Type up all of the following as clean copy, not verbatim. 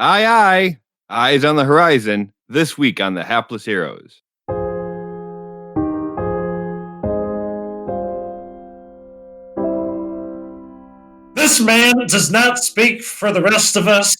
Aye, aye. Eyes on the horizon. This week on the Hapless Heroes. This man does not speak for the rest of us.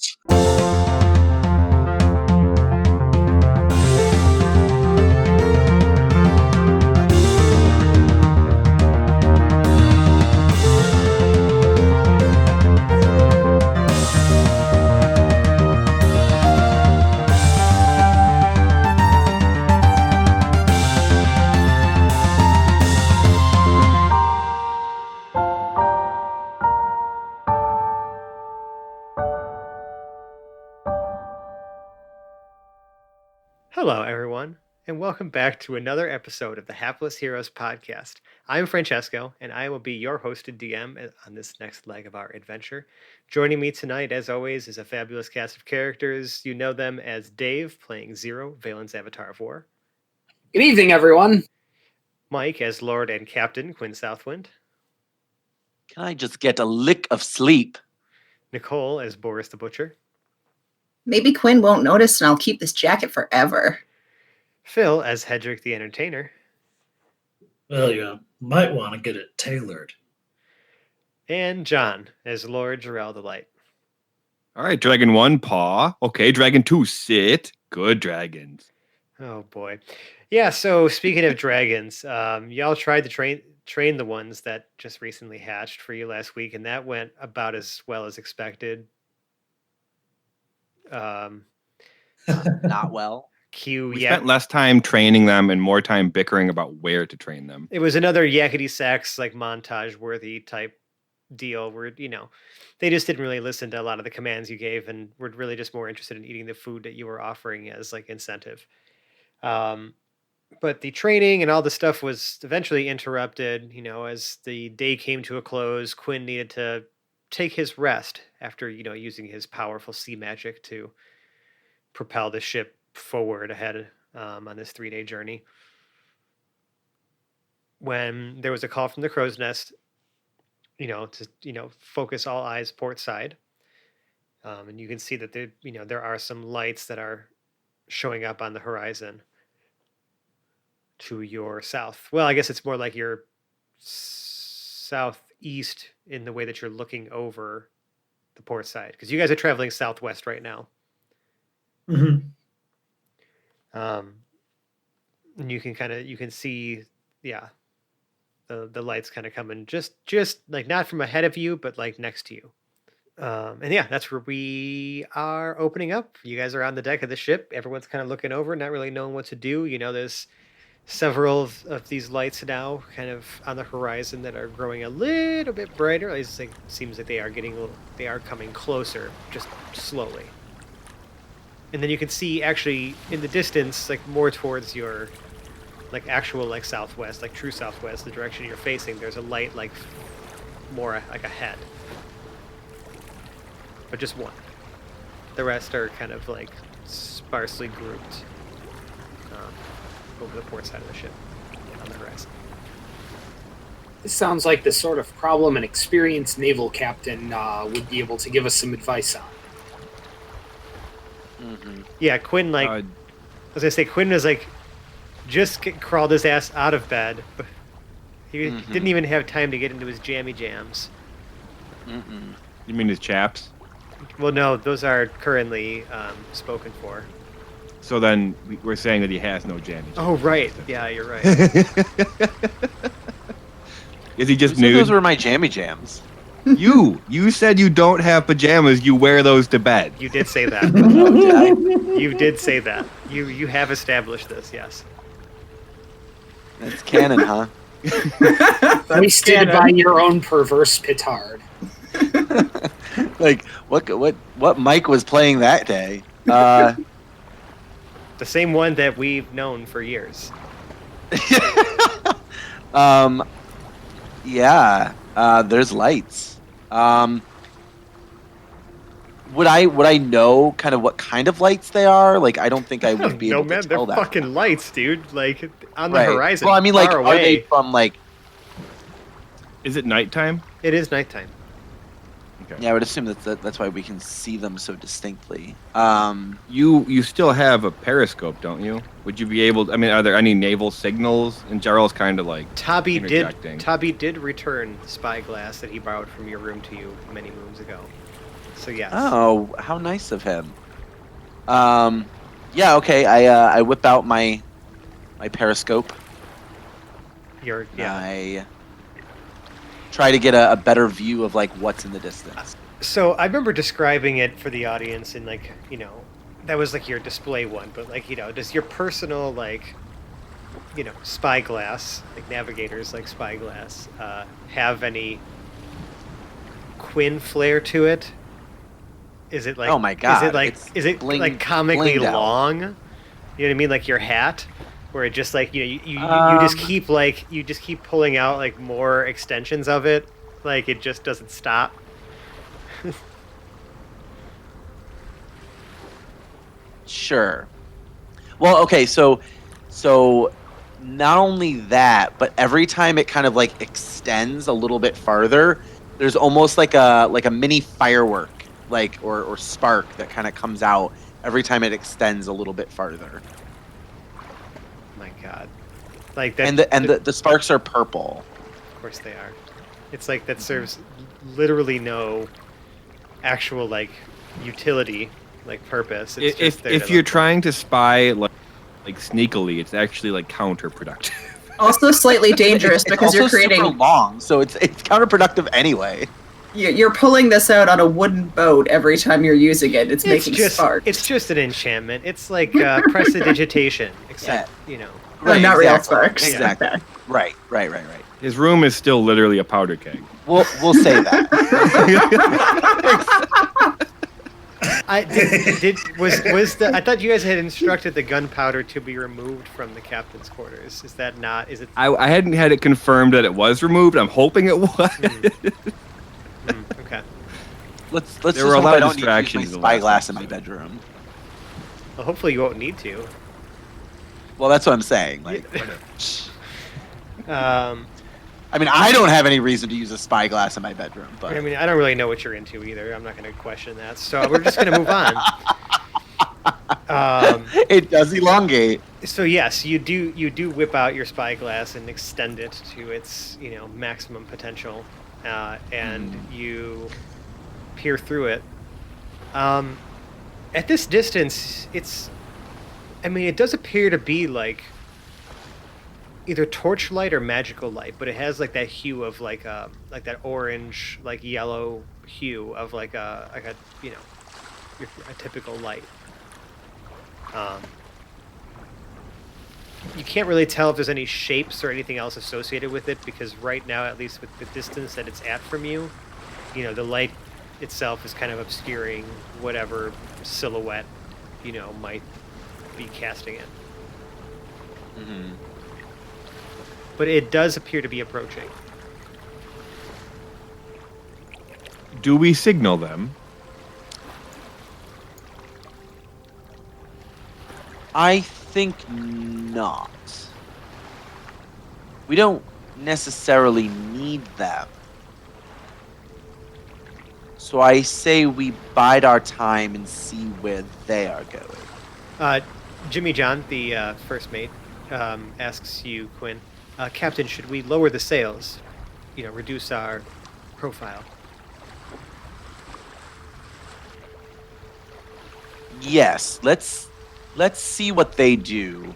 Hello, everyone, and welcome back to another episode of the Hapless Heroes podcast. I'm Francesco, and I will be your hosted DM on this next leg of our adventure. Joining me tonight, as always, is a fabulous cast of characters. You know them as Dave, playing Zero, Valen's Avatar of War. Good evening, everyone. Mike, as Lord and Captain, Quinn Southwind. Can I just get a lick of sleep? Nicole, as Boris the Butcher. Maybe Quinn won't notice and I'll keep this jacket forever. Phil, as Hedrick the Entertainer. Well, you might want to get it tailored. And John, as Lord Jarrell the Light. All right, Dragon 1, paw. Okay, Dragon 2, sit. Good dragons. Oh, boy. Yeah, so speaking of dragons, y'all tried to train the ones that just recently hatched for you last week, and that went about as well as expected. Not well. We spent less time training them and more time bickering about where to train them. It was another yakety sax like montage worthy type deal where they just didn't really listen to a lot of the commands you gave and were really just more interested in eating the food that you were offering as like incentive. But the training and all the stuff was eventually interrupted. As the day came to a close, Quinn needed to take his rest after using his powerful sea magic to propel the ship forward ahead on this 3-day journey. When there was a call from the crow's nest, to focus all eyes port side, and you can see that there are some lights that are showing up on the horizon to your south. Well, I guess it's more like your southeast in the way that you're looking over the port side, because you guys are traveling southwest right now. Mm-hmm. And you can see, the lights kind of coming just like not from ahead of you, but like next to you. And that's where we are opening up. You guys are on the deck of the ship. Everyone's kind of looking over, not really knowing what to do. There's several of these lights now kind of on the horizon that are growing a little bit brighter. At least it seems like they are coming closer, just slowly. And then you can see actually in the distance, like more towards your like actual like southwest, like true southwest, the direction you're facing, there's a light like more like ahead. But just one. The rest are kind of like sparsely grouped over the port side of the ship on the horizon. This sounds like the sort of problem an experienced naval captain would be able to give us some advice on. Mm-hmm. Yeah, Quinn, like, I was gonna say, Quinn was like, just crawled his ass out of bed. He didn't even have time to get into his jammy jams. Mm-mm. You mean his chaps? Well, no, those are currently spoken for. So then we're saying that he has no jammy jams. Oh, right. Yeah, you're right. Is he just Who said nude? those were my jammy jams. You said you don't have pajamas. You wear those to bed. You did say that. Oh, did I? You did say that. You have established this, yes. That's canon, huh? We stand by your own perverse petard. Like what Mike was playing that day? The same one that we've known for years. There's lights. Would I know kind of what kind of lights they are? Like, I don't think I would be able to tell they're that. fucking lights, dude. Like on the Right. horizon. Well, I mean, like, far are away. they from like? Is it nighttime? It is nighttime. Okay. Yeah, I would assume that's why we can see them so distinctly. You still have a periscope, don't you? Would you be able? I mean, are there any naval signals? And Jarl's kind of like interjecting. Tabby did return the spyglass that he borrowed from your room to you many moons ago. So yes. Oh, how nice of him. Yeah, okay. I whip out my periscope. I try to get a better view of like what's in the distance. So I remember describing it for the audience in like, that was like your display one, but like, does your personal like, spyglass, like navigators like spyglass, have any Quinn flair to it? Is it like, oh my god, is it like comically long? You know what I mean? Like your hat, where it just like, you just keep pulling out like more extensions of it. Like it just doesn't stop. Sure. Well, okay, so not only that, but every time it kind of like extends a little bit farther, there's almost like a mini firework, like or spark that kind of comes out every time it extends a little bit farther. My God, like that. And the sparks are purple. Of course they are. It's like that serves literally no actual like utility, like purpose. It's just there if you're trying to spy like sneakily, it's actually like counterproductive. Also slightly dangerous because you're also creating super long, so it's counterproductive anyway. You're pulling this out on a wooden boat every time you're using it. It's making sparks. It's just an enchantment. It's like prestidigitation, except Right, not real sparks. Exactly. Okay. Right. His room is still literally a powder keg. We'll say that. I thought you guys had instructed the gunpowder to be removed from the captain's quarters. Is that not? Is it? I hadn't had it confirmed that it was removed. I'm hoping it was. Okay. Let's there just were a hope lot I of don't need to use distractions. my spyglass in my bedroom. Well, hopefully you won't need to. Well, that's what I'm saying. Like, I I mean, I don't have any reason to use a spyglass in my bedroom, but mean, I don't really know what you're into either. I'm not going to question that. So we're just going to move on. it does elongate. So yes, you do whip out your spyglass and extend it to its maximum potential, and you peer through it. At this distance, it does appear to be like either torchlight or magical light, but it has like that hue of like that orange, like yellow hue of like a typical light. You can't really tell if there's any shapes or anything else associated with it, because right now, at least with the distance that it's at from you, the light itself is kind of obscuring whatever silhouette might be casting it. Mm-hmm. But it does appear to be approaching. Do we signal them? I think not. We don't necessarily need them. So I say we bide our time and see where they are going. Jimmy John, the first mate, asks you, Quinn, Captain, should we lower the sails? Reduce our profile. Yes, let's see what they do,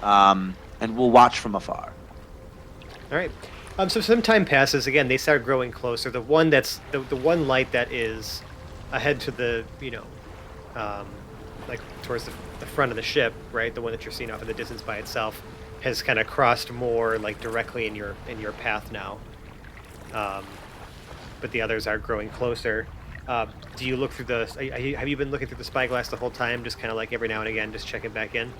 and we'll watch from afar. All right. So some time passes. Again, they start growing closer. The one that's the one light that is ahead to the like towards the front of the ship, right? The one that you're seeing off in the distance by itself has kind of crossed more like directly in your path now. But the others are growing closer. Do you look through have you been looking through the spyglass the whole time, just kind of like every now and again, just checking back in?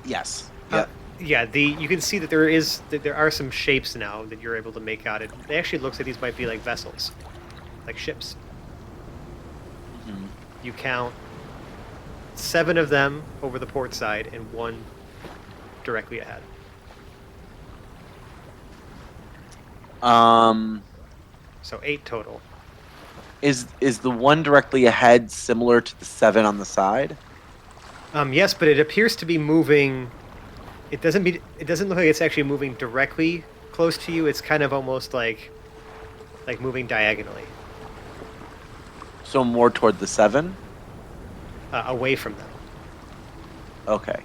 Yes. Yep. Yeah. You can see that there are some shapes now that you're able to make out. It actually looks like these might be like vessels, like ships. Mm-hmm. You count 7 of them over the port side and 1 directly ahead. So So 8 total. Is the one directly ahead similar to the 7 on the side? Yes, but it appears to be moving. It doesn't look like it's actually moving directly close to you. It's kind of almost like moving diagonally So more toward the 7? away from them. Okay.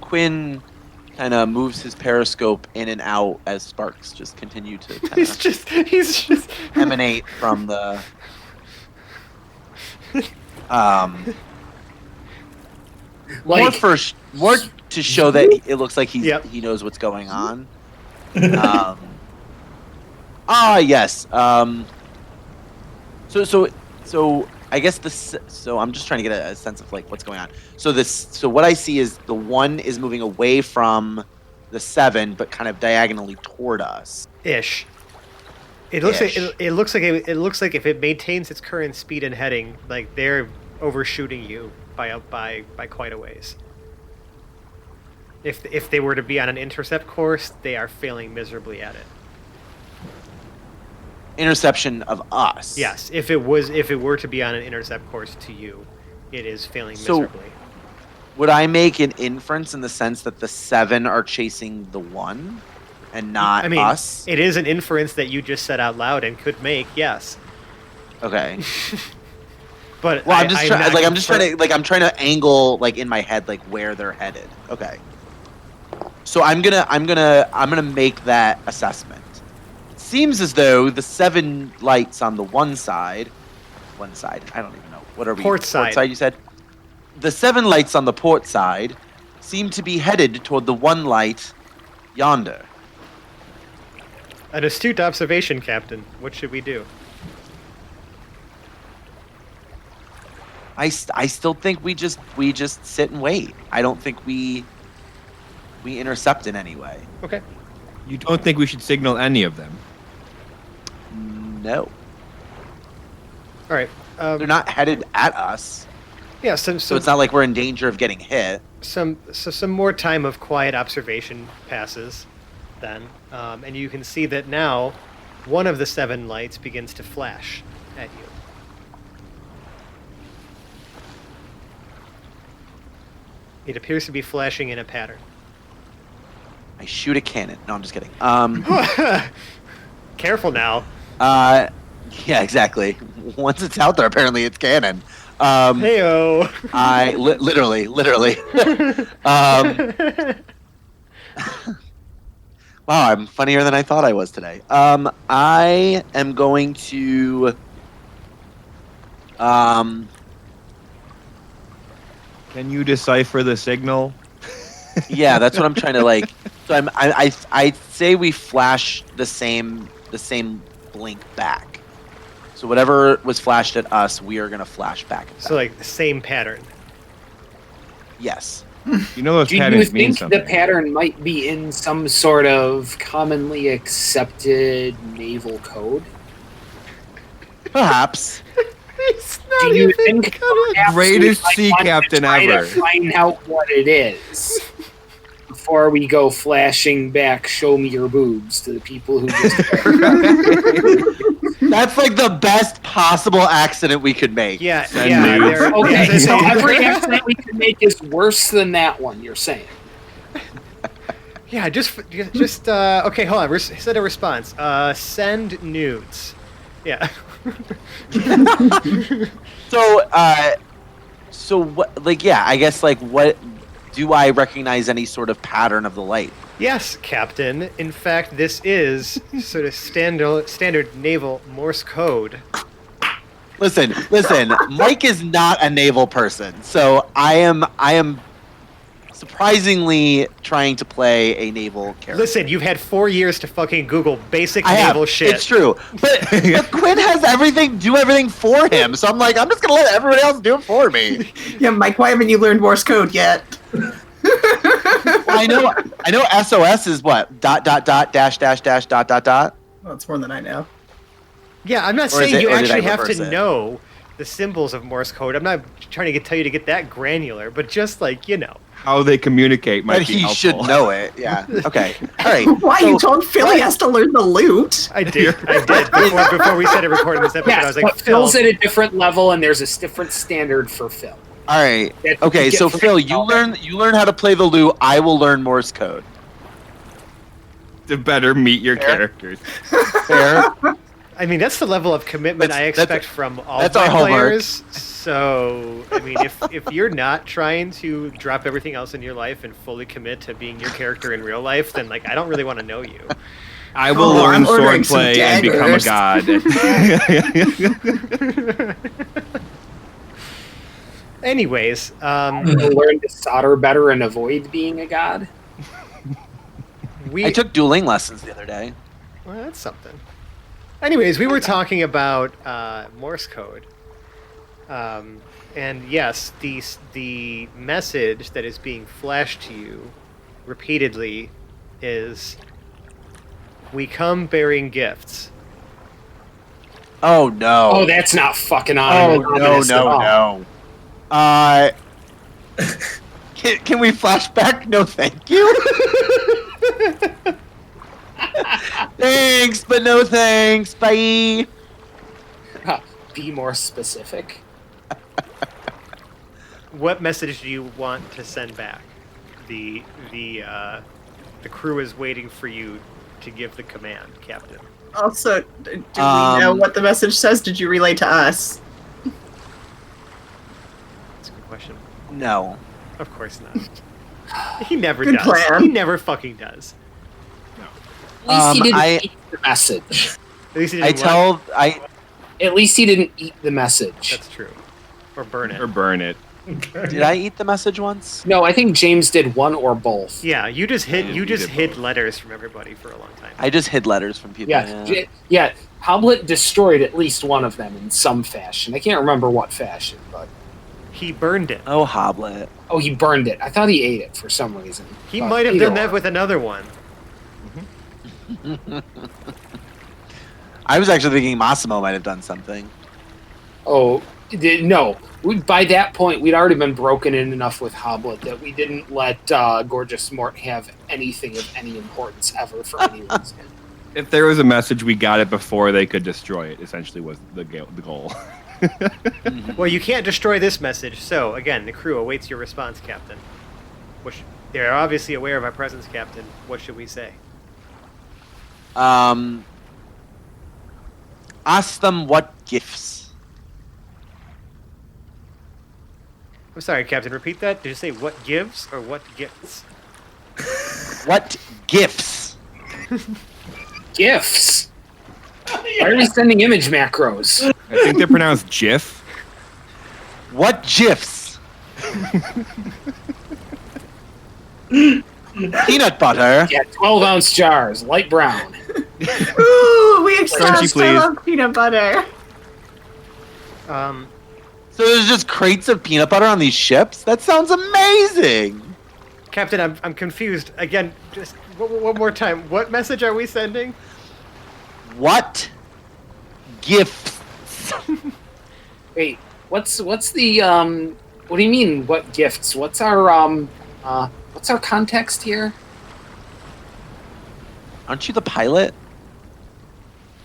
Quinn kind of moves his periscope in and out as sparks just continue to kind He's of just emanate from the more to show that it looks like he knows what's going on. Yes. So I guess so I'm just trying to get a sense of like what's going on. So what I see is the 1 is moving away from the 7, but kind of diagonally toward us. Ish. It looks like if it maintains its current speed and heading, like they're overshooting you by quite a ways. If they were to be on an intercept course, they are failing miserably at it. Interception of us. Yes, if it were to be on an intercept course to you, it is failing miserably. Would I make an inference in the sense that the 7 are chasing the 1 and not us? It is an inference that you just said out loud and could make, yes. Okay. But I'm trying to angle like in my head like where they're headed. Okay. So I'm gonna make that assessment. It seems as though the 7 lights on the one side, I don't even know. What are we? Port side. Port side, you said? The 7 lights on the port side seem to be headed toward the 1 light yonder. An astute observation, Captain. What should we do? I still think we just sit and wait. I don't think we intercept in any way. Okay. You don't think we should signal any of them? No. All right. They're not headed at us. Yeah. So it's not like we're in danger of getting hit. Some more time of quiet observation passes, then, and you can see that now, one of the 7 lights begins to flash at you. It appears to be flashing in a pattern. I shoot a cannon. No, I'm just kidding. Careful now. Yeah, exactly. Once it's out there, apparently it's canon. Heyo. I literally. Wow, I'm funnier than I thought I was today. I am going to. Can you decipher the signal? Yeah, that's what I'm trying to like. So I say we flash the same blink back. So whatever was flashed at us, we are gonna flash back at them. So like the same pattern. Yes. You know those Do you patterns mean think something. the pattern might be in some sort of commonly accepted naval code? Perhaps. Do you think perhaps Greatest we might sea want to captain try ever. to find out what it is before we go flashing back "Show me your boobs" to the people who just. That's like the best possible accident we could make. Yeah, Send yeah. nudes. Okay, so every accident we can make is worse than that one. You're saying? Yeah, just okay. Hold on. Set a response. Send nudes. Yeah. So what? Like, yeah, I guess like what? Do I recognize any sort of pattern of the light? Yes, Captain. In fact, this is sort of standard naval Morse code. Listen. Mike is not a naval person, so I am surprisingly trying to play a naval character. Listen, you've had 4 years to fucking Google basic I naval have. shit. It's true, but Quinn has do everything for him. So I'm like, I'm just gonna let everybody else do it for me. Yeah, Mike, why haven't you learned Morse code yet? I know. SOS is what? ... Well, it's more than I know. Yeah, I'm not Or is saying it- you or did I actually have to reverse it? know the symbols of Morse code. I'm not trying to tell you to get that granular, but just like, How they communicate might But be he helpful. should know it. Yeah. Okay. All right. Why you told Phil he has to learn the lute? I did before we started recording this episode. I was like, but Phil's at a different level, and there's a different standard for Phil. All right. That's what Okay. you get So from Phil, Phil. you learn how to play the lute. I will learn Morse code. To better meet your Fair. characters. Fair. I mean, that's the level of commitment I That's- expect from all that's my our homework. players. So, I mean, if you're not trying to drop everything else in your life and fully commit to being your character in real life, then like I don't really want to know you. I will Oh, learn I'm ordering some swordplay and become a daggers. god. Anyways, Learn to solder better and avoid being a god. we I took dueling lessons the other day. well, that's something. Anyways, we were talking about Morse code, and yes, the message that is being flashed to you repeatedly is, "We come bearing gifts." Oh no. Oh, that's not fucking on. Oh no. Can we flashback? No, thank you. Thanks, but no thanks. Bye. Be more specific. What message do you want to send back? The crew is waiting for you to give the command, Captain. Also, do we know what the message says? Did you relay to us? That's a good question. No. Of course not. He never Good does. plan. He never fucking does. At least he didn't I- eat the message. At least he I didn't what? At least he didn't eat the message. That's true. Or burn it. Or burn it. Did I eat the message once? No, I think James did one or both. Yeah, you just hid. Yeah, You you just did hid both. letters from everybody for a long time. I just hid letters from people. Yeah. Hoblet destroyed at least one of them in some fashion. I can't remember what fashion, but He burned it. Oh, Hoblet. oh, he burned it. I thought he ate it for some reason. He But might have either done that way. with another one. I was actually thinking Massimo might have done something. Oh, no. By that point, we'd already been broken in enough with Hoblet that we didn't let Gorgeous Mort have anything of any importance ever for any reason. If there was a message, we got it before they could destroy it. Essentially, was the goal. Well, you can't destroy this message. So again, the crew awaits your response, Captain. They're obviously aware of our presence, Captain. What should we say? Ask them what gifts. I'm sorry, Captain. Repeat that. Did you say what gives or what gifts? What gifts? Gifts. Why are we sending image macros? I think they're pronounced GIF. What gifs? Peanut butter. Yeah, 12-ounce jars, light brown. Ooh, we exhaust. I please. love peanut butter. So there's just crates of peanut butter on these ships? That sounds amazing. Captain, I'm confused. Again, just one more time. What message are we sending? What gifts? Wait, what's the what do you mean what gifts? What's our context here? Aren't you the pilot?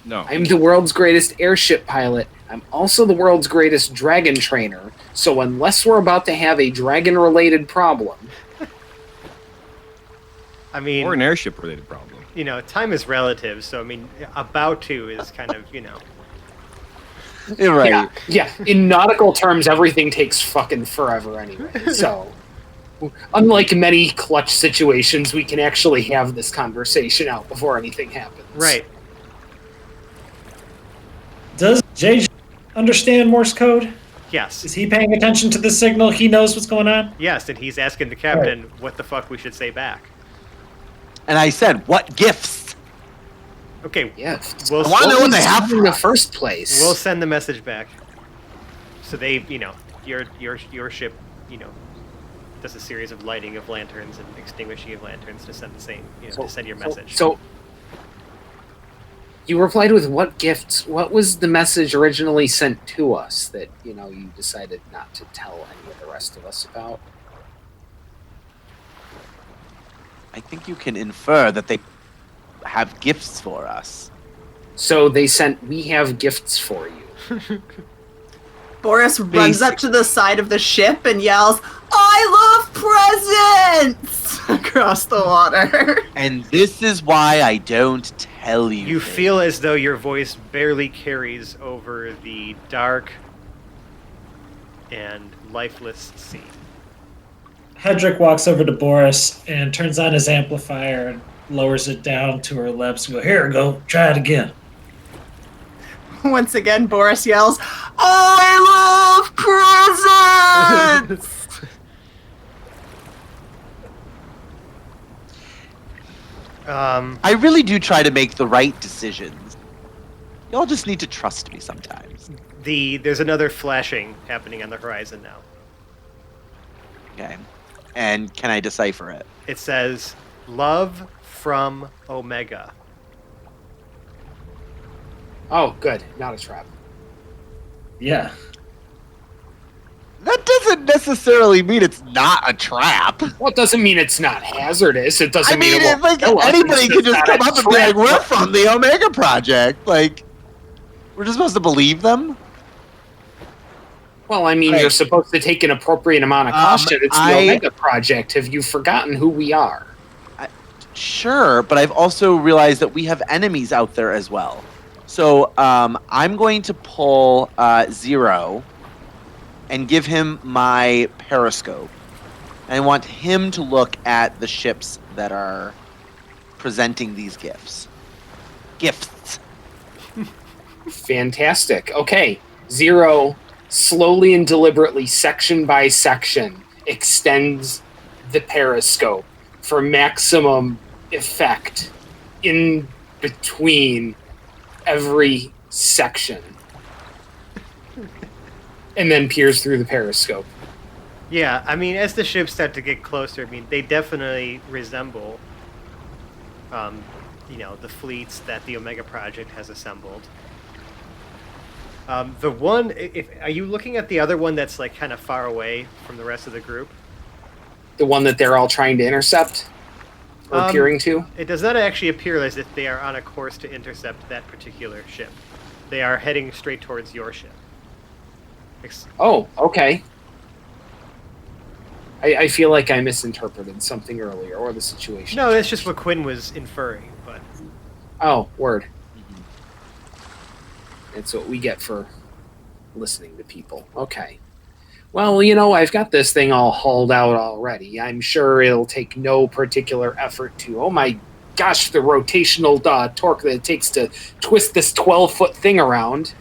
No. I'm the world's greatest airship pilot. I'm also the world's greatest dragon trainer. So unless we're about to have a dragon-related problem, I mean, Or an airship-related problem. Time is relative. So I mean, about to is kind of, You're right. yeah, in nautical terms, everything takes fucking forever anyway. So, unlike many clutch situations, we can actually have this conversation out before anything happens. Right. Does JJ understand Morse code? Yes. Is he paying attention to the signal? He knows what's going on? Yes, and he's asking the captain what the fuck we should say back. And I said, what gifts? Okay, Yeah. We'll- I want to know what they have in for the us. first place. we'll send the message back. So they, your ship, does a series of lighting of lanterns and extinguishing of lanterns to send the same, to send your message. So You replied with what gifts? What was the message originally sent to us that, you decided not to tell any of the rest of us about? I think you can infer that they have gifts for us. So they sent, we have gifts for you. Boris runs up to the side of the ship and yells, "I love presents!" across the water. And this is why I don't tell you. You feel as though your voice barely carries over the dark and lifeless sea. Hedrick walks over to Boris and turns on his amplifier and lowers it down to her lips and go, "Here, go, try it again." Once again, Boris yells, "I love presents!" I really do try to make the right decisions. Y'all just need to trust me sometimes. There's another flashing happening on the horizon now. Okay. And can I decipher it? It says, "Love from Omega." Oh, good. Not a trap. Yeah. That doesn't necessarily mean it's not a trap. Well, it doesn't mean it's not hazardous. It doesn't I mean, mean it won't kill us. anybody It's could just not come a up and be like, trap. "We're from the Omega Project." Like, we're just supposed to believe them? Well, I mean, Right. you're supposed to take an appropriate amount of caution. It's the Omega Project. Have you forgotten who we are? Sure, but I've also realized that we have enemies out there as well. So I'm going to pull Zero and give him my periscope. I want him to look at the ships that are presenting these gifts. Gifts. Fantastic. Okay. Zero, slowly and deliberately, section by section, extends the periscope for maximum effect in between every section. And then peers through the periscope. Yeah, I mean, as the ships start to get closer, I mean, they definitely resemble, the fleets that the Omega Project has assembled. The one, are you looking at the other one that's like kind of far away from the rest of the group? The one that they're all trying to intercept? Or peering to? It does not actually appear as if they are on a course to intercept that particular ship. They are heading straight towards your ship. Oh, okay. I feel like I misinterpreted something earlier, or the situation. No, that's just what Quinn was inferring, but... Oh, word. That's what we get for listening to people. Okay. Well, I've got this thing all hauled out already. I'm sure it'll take no particular effort to... Oh my gosh, the rotational torque that it takes to twist this 12-foot thing around.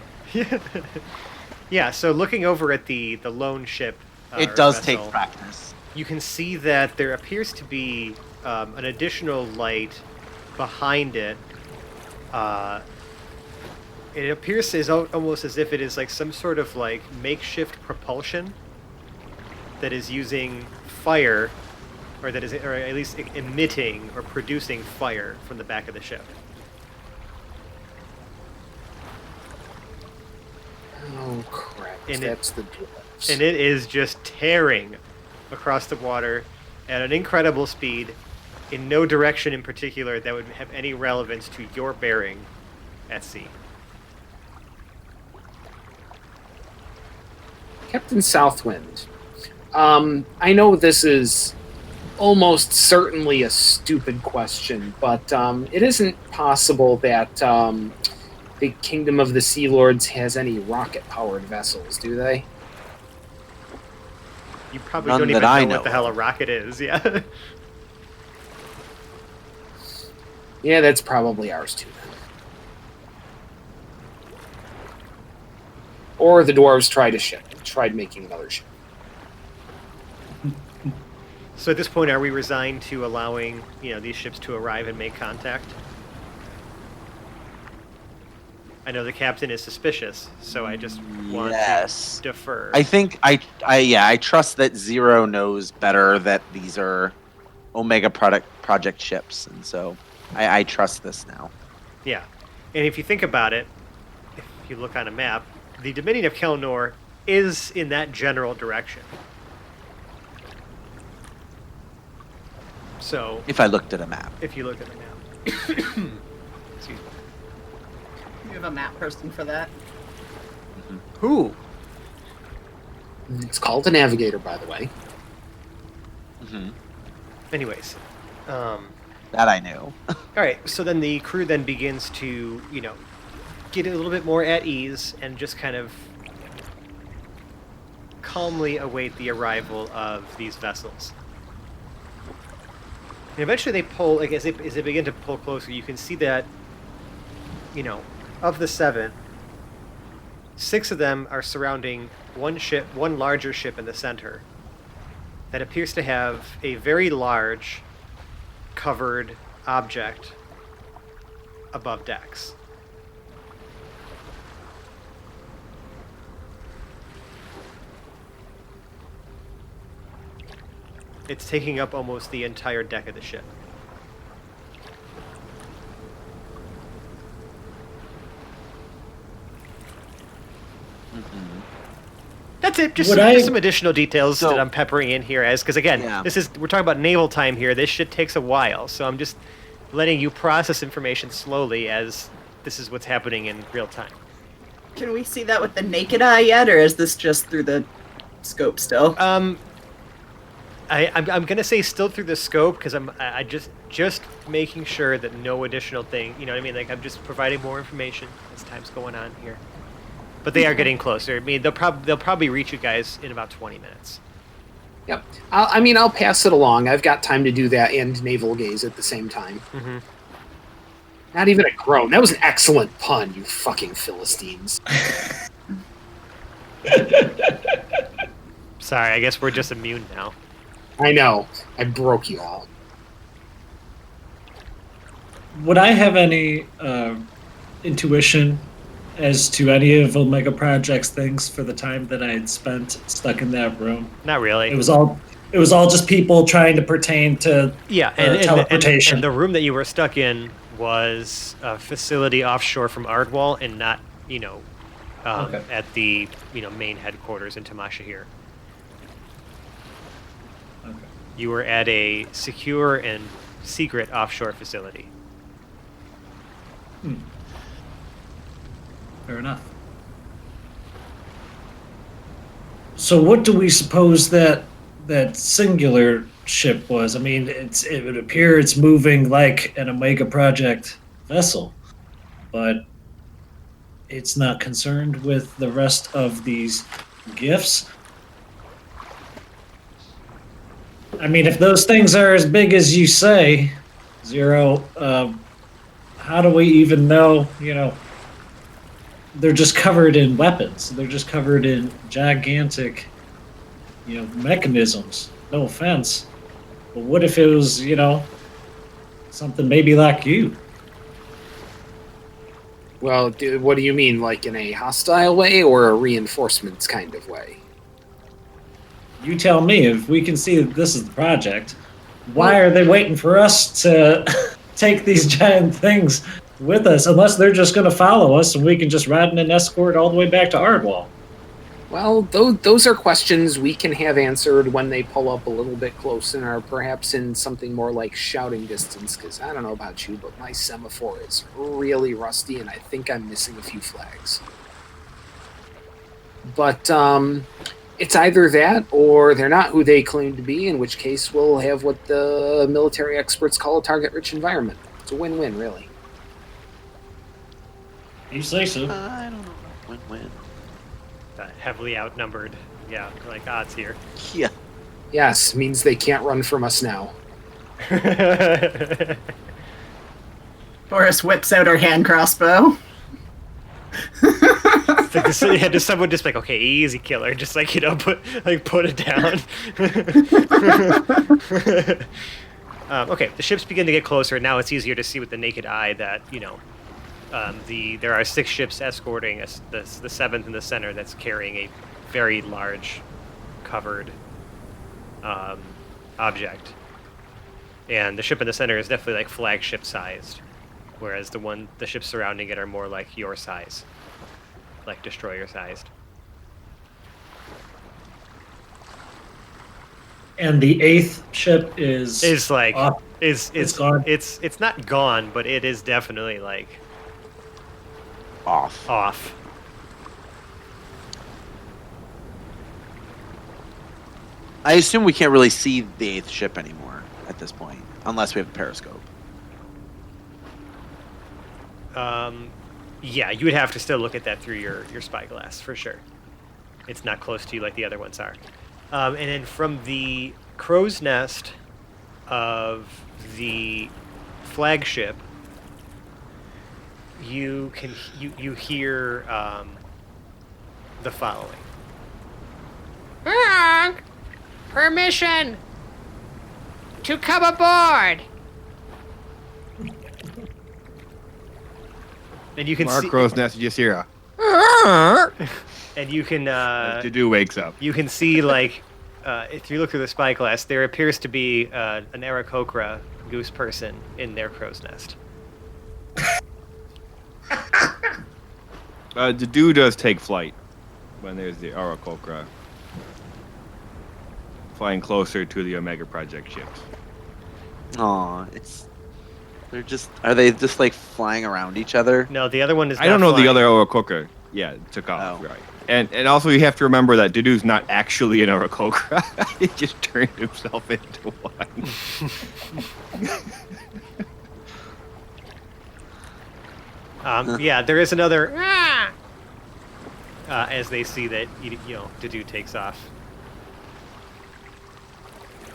Yeah, so looking over at the lone ship... It does vessel, take practice. You can see that there appears to be an additional light behind it. It appears almost as if it is like some sort of like makeshift propulsion that is using fire, or at least emitting or producing fire from the back of the ship. Oh, crap. And That's the dwarves. And it is just tearing across the water at an incredible speed in no direction in particular that would have any relevance to your bearing at sea. Captain Southwind, I know this is almost certainly a stupid question, but it isn't possible that the Kingdom of the Sea Lords has any rocket-powered vessels, do they? You probably None don't even that I know know what the hell a rocket is, yeah. Yeah, that's probably ours too, then. Or the dwarves tried making another ship. So at this point, are we resigned to allowing, these ships to arrive and make contact? I know the captain is suspicious, so I just want to defer. I think I trust that Zero knows better that these are Omega Project ships, and so I trust this now. Yeah. And if you think about it, if you look on a map, the Dominion of Kelnor is in that general direction. So, If I looked at a map. if you look at the map. Excuse me. You have a map person for that. Who? It's called a navigator, by the way. Hmm. Anyways. That I knew. All right, so then the crew then begins to, get a little bit more at ease and just kind of calmly await the arrival of these vessels. And eventually they pull, like, as they begin to pull closer, you can see that, of the 7, 6 of them are surrounding one larger ship in the center that appears to have a very large covered object above decks. It's taking up almost the entire deck of the ship. That's it. Just some additional details that I'm peppering in here, because again, we're talking about naval time here. This shit takes a while, so I'm just letting you process information slowly as this is what's happening in real time. Can we see that with the naked eye yet, or is this just through the scope still? I'm gonna say still through the scope because I just making sure that no additional thing. You know what I mean? Like I'm just providing more information as time's going on here. But they are getting closer. I mean, they'll probably reach you guys in about 20 minutes. Yep. I'll pass it along. I've got time to do that and navel gaze at the same time. Mm-hmm. Not even a groan. That was an excellent pun, you fucking Philistines. Sorry, I guess we're just immune now. I know. I broke you all. Would I have any intuition as to any of Omega Project's things for the time that I had spent stuck in that room? Not really. It was all just people trying to pertain to teleportation. And the room that you were stuck in was a facility offshore from Ardwall and not, at the main headquarters in Tamashahir. Okay. You were at a secure and secret offshore facility. Fair enough. So what do we suppose that singular ship was? I mean, it would appear it's moving like an Omega Project vessel, but it's not concerned with the rest of these gifts. I mean, if those things are as big as you say, Zero, how do we even know, they're just covered in weapons. They're just covered in gigantic, mechanisms. No offense. But what if it was, something maybe like you? Well, what do you mean, like in a hostile way or a reinforcements kind of way? You tell me. If we can see that this is the project, why are they waiting for us to take these giant things with us, unless they're just going to follow us and we can just ride in an escort all the way back to Ardwall? Well, those are questions we can have answered when they pull up a little bit close and are perhaps in something more like shouting distance, because I don't know about you, but my semaphore is really rusty and I think I'm missing a few flags. But it's either that or they're not who they claim to be, in which case we'll have what the military experts call a target-rich environment. It's a win-win, really. You say so. I don't know. Win-win. Heavily outnumbered, odds here. Yeah. Yes, means they can't run from us now. Boris whips out her hand crossbow. Just someone just like, okay, easy killer, just put it down. Okay, the ships begin to get closer. Now it's easier to see with the naked eye that there are 6 ships escorting us, the 7th in the center that's carrying a very large covered object, and the ship in the center is definitely like flagship sized. whereas the ships surrounding it are more like your size, like destroyer sized. And the 8th ship is Like off. it's gone. It's not gone, but it is definitely like Off. I assume we can't really see the 8th ship anymore at this point, unless we have a periscope. Yeah, you would have to still look at that through your spyglass for sure. It's not close to you like the other ones are. And then from the crow's nest of the flagship, you hear the following. Permission to come aboard. And you can Mark see, Crow's Nest, you just hear a... and you can Dedu wakes up. you can see like if you look through the spyglass, there appears to be an Aarakocra goose person in their crow's nest. Dedu does take flight when there's the Aarakocra flying closer to the Omega Project ships. Aw, are they just like flying around each other? No, the other one is. I don't know flying. the other Aarakocra. Yeah, it took off, Oh. right. And also you have to remember that Dedu's not actually an Aarakocra. He just turned himself into one. Yeah, there is another. As they see that Dedu takes off,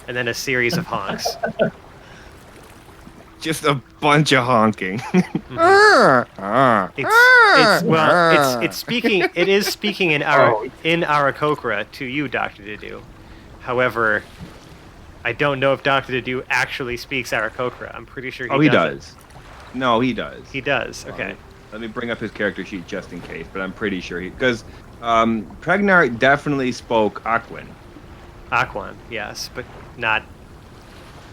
and then a series of honks. Just a bunch of honking. It's speaking. It is speaking in Aarakocra to you, Dr. Dedu. However, I don't know if Dr. Dedu actually speaks Aarakocra. I'm pretty sure he does. No, he does. He does. Okay. Let me bring up his character sheet just in case, but I'm pretty sure because Pregnar definitely spoke Aquan. Aquan, yes, but not.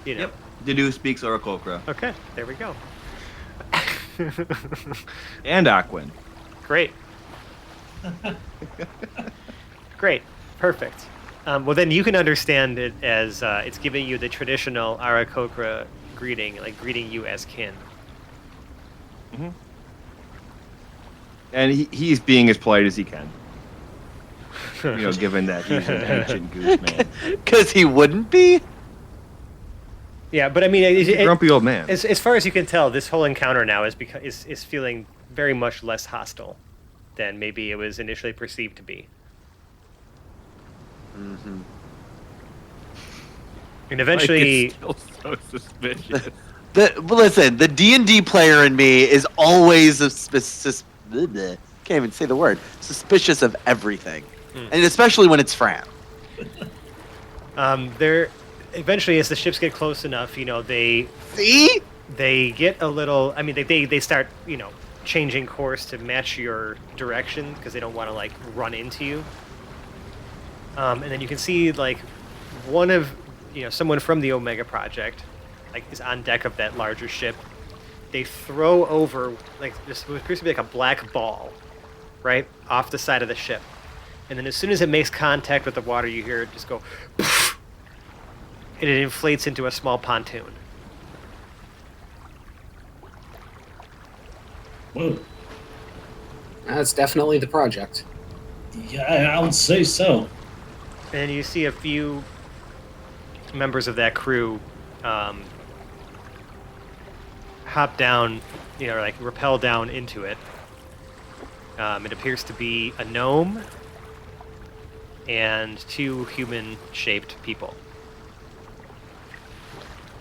Yep. Dedu speaks Aarakocra. Okay, there we go. And Aquan. Great. Great. Perfect. Well, then you can understand it as it's giving you the traditional Aarakocra greeting, like greeting you as kin. Mm-hmm. And he's being as polite as he can. Given that he's an ancient goose man. Because he wouldn't be? Yeah, but I mean, He's a grumpy old man. As far as you can tell, this whole encounter now is feeling very much less hostile than maybe it was initially perceived to be. Mm-hmm. And eventually, It's still so suspicious. Listen, the D&D player in me is always can't even say the word. Suspicious of everything. And especially when it's Fran. Eventually, as the ships get close enough, they get a little. I mean, they start changing course to match your direction because they don't want to run into you. And then you can see one of someone from the Omega Project is on deck of that larger ship. They throw over this what appears to be a black ball, right off the side of the ship, and then as soon as it makes contact with the water, you hear it just go. And it inflates into a small pontoon. Whoa. That's definitely the project. Yeah, I would say so. And you see a few members of that crew hop down, rappel down into it. It appears to be a gnome and 2 human-shaped people.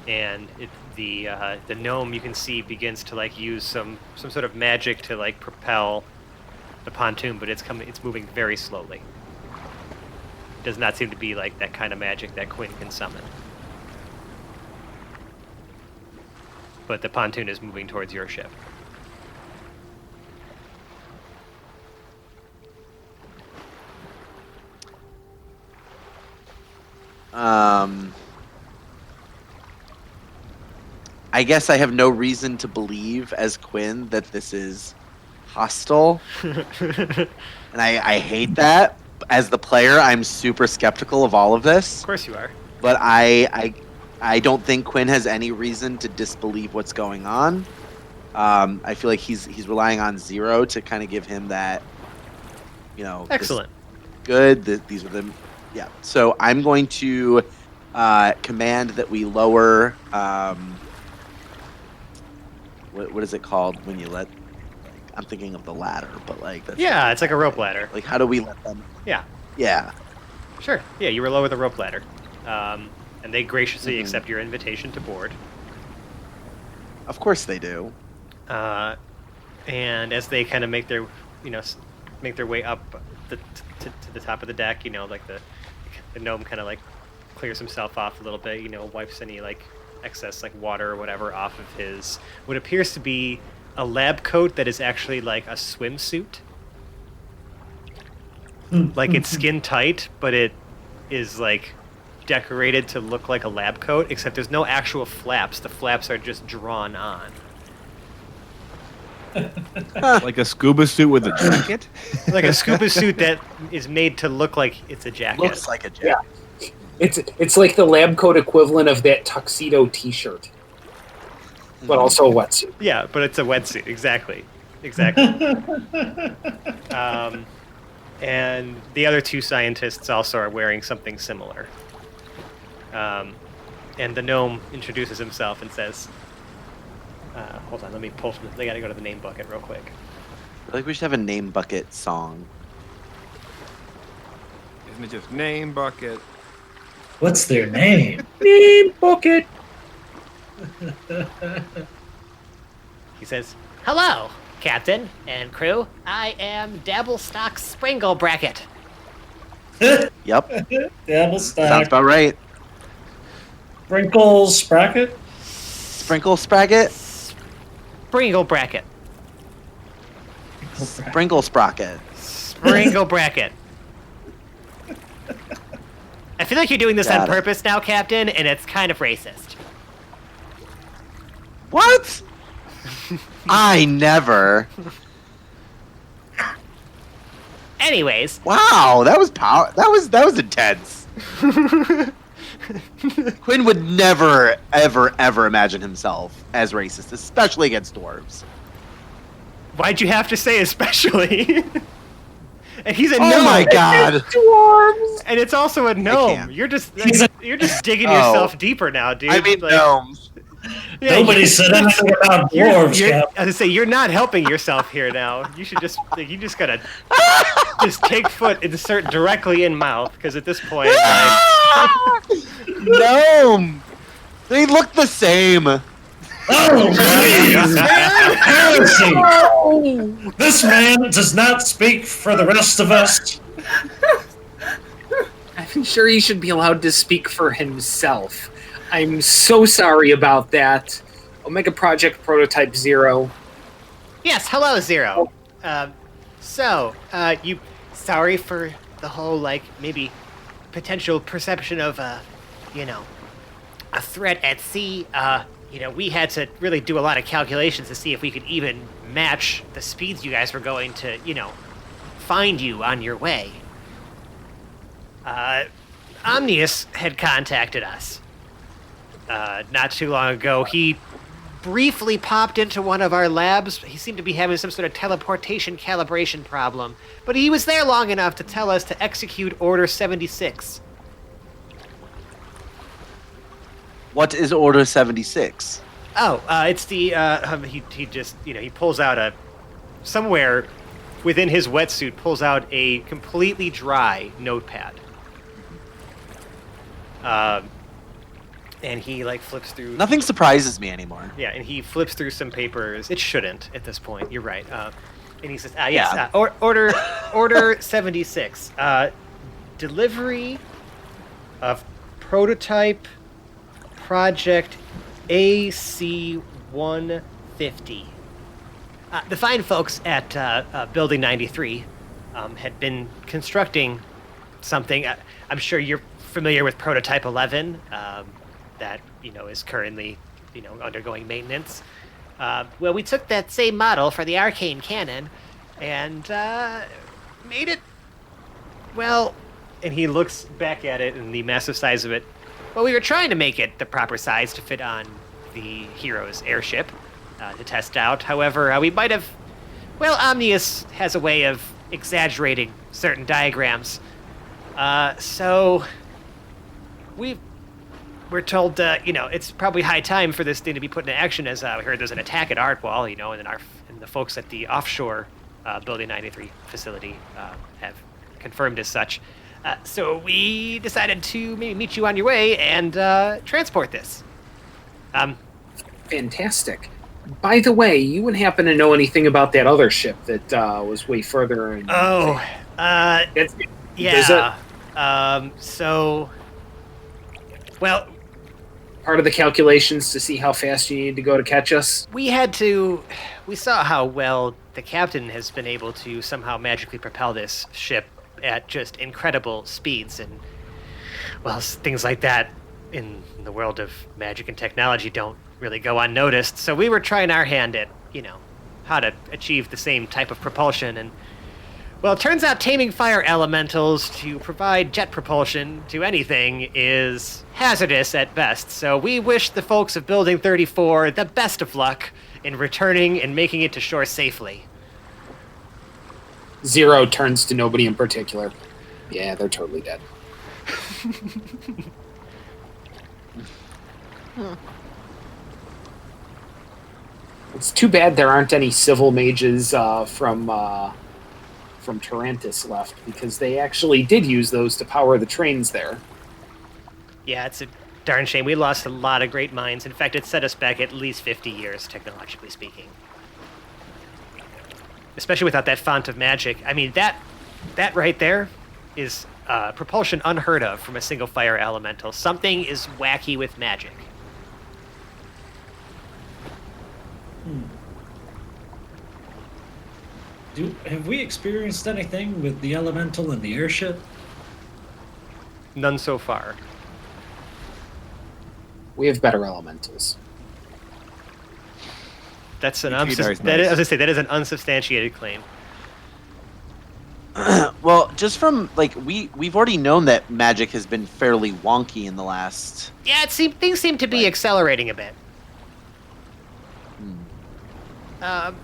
And the gnome, you can see, begins to use some sort of magic to propel the pontoon, but it's moving very slowly. It does not seem to be that kind of magic that Quinn can summon. But the pontoon is moving towards your ship. I guess I have no reason to believe as Quinn that this is hostile. And I hate that. As the player, I'm super skeptical of all of this. Of course you are. But I don't think Quinn has any reason to disbelieve what's going on. I feel like he's relying on Zero to kind of give him that, Excellent. Good. These are them. Yeah. So I'm going to command that we lower. What is it called when you let? I'm thinking of the ladder, but that's It's like a rope ladder. Like, how do we let them? Yeah. Yeah. Sure. Yeah, you were lower the rope ladder, and they graciously accept your invitation to board. Of course they do. And as they kind of make their way up to the top of the deck, the gnome kind of clears himself off a little bit, wipes any excess water or whatever off of his what appears to be a lab coat that is actually a swimsuit. It's skin tight, but it is decorated to look like a lab coat, except there's no actual flaps. The flaps are just drawn on. Like a scuba suit with a jacket? Like a scuba suit that is made to look like it's a jacket. Looks like a jacket. Yeah. It's like the lab coat equivalent of that tuxedo T-shirt, but also a wetsuit. Yeah, but it's a wetsuit. Exactly. And the other two scientists also are wearing something similar. And the gnome introduces himself and says, hold on, let me pull from they gotta go to the name bucket real quick. I feel like we should have a name bucket song. Isn't it just name bucket? What's their name? Name bucket. He says, "Hello, Captain and crew. I am Dabblestock Springle Bracket." Yep. Dabble Sounds stack. about right. Sprinkles sprocket. Sprinkle Spracket? Springle Bracket. Sprinkle Sprocket. Springle Bracket. I feel like you're doing this on Got it. purpose now, Captain, and it's kind of racist. What? I never. Anyways, Wow, that was power. That was intense. Quinn would never, ever imagine himself as racist, especially against dwarves. Why'd you have to say especially? And he's a Oh gnome. my god! Dwarves. And it's also a gnome. can't. You're just digging Oh. yourself deeper now, dude. I mean, gnomes. Yeah, Nobody said anything about dwarves, You're, Cap. as I say, you're not helping yourself here now. You should just gotta just take foot, insert directly in mouth, because at this point, Gnome. They look the same. Oh, heresy! This man does not speak for the rest of us. I'm sure he should be allowed to speak for himself. I'm so sorry about that. Omega Project Prototype 0. yes, hello, Zero. You sorry for the whole, maybe potential perception of, a threat at sea. We had to really do a lot of calculations to see if we could even match the speeds you guys were going to, find you on your way. Omnius had contacted us not too long ago. He briefly popped into one of our labs. He seemed to be having some sort of teleportation calibration problem, but he was there long enough to tell us to execute Order 76. What is Order 76? Oh, it's the he just he pulls out somewhere within his wetsuit pulls out a completely dry notepad. And he flips through. Nothing surprises me anymore. Yeah, and he flips through some papers. It shouldn't at this point. You're right. And he says, "Yes, Yeah. order 76. Delivery of prototype project AC-150." the fine folks at Building 93 had been constructing something. I'm sure you're familiar with Prototype 11, that is currently undergoing maintenance. Well, we took that same model for the arcane cannon and made it, well, and he looks back at it and the massive size of it. Well, we were trying to make it the proper size to fit on the hero's airship to test out. However, we might have, well, Omnius has a way of exaggerating certain diagrams. So we're told, it's probably high time for this thing to be put into action, as we heard there's an attack at Ardwall, and the folks at the offshore Building 93 facility have confirmed as such. So we decided to maybe meet you on your way and transport this. Fantastic. By the way, you wouldn't happen to know anything about that other ship that was way further? Yeah. Well, part of the calculations to see how fast you need to go to catch us? We saw how well the captain has been able to somehow magically propel this ship at just incredible speeds, and, well, things like that in the world of magic and technology don't really go unnoticed. So we were trying our hand at, how to achieve the same type of propulsion, and, well, it turns out taming fire elementals to provide jet propulsion to anything is hazardous at best. So we wish the folks of Building 34 the best of luck in returning and making it to shore safely. Zero turns to nobody in particular. Yeah, they're totally dead. It's too bad there aren't any civil mages from Tarantis left, because they actually did use those to power the trains there. Yeah, it's a darn shame. We lost a lot of great minds. In fact, it set us back at least 50 years, technologically speaking. Especially without that font of magic. I mean, that right there is propulsion unheard of from a single fire elemental. Something is wacky with magic. Have we experienced anything with the elemental and the airship? None so far. We have better elementals. That's an Nice. that is an unsubstantiated claim. Well, just from we've already known that magic has been fairly wonky in the last. Yeah, things seem to be accelerating a bit. That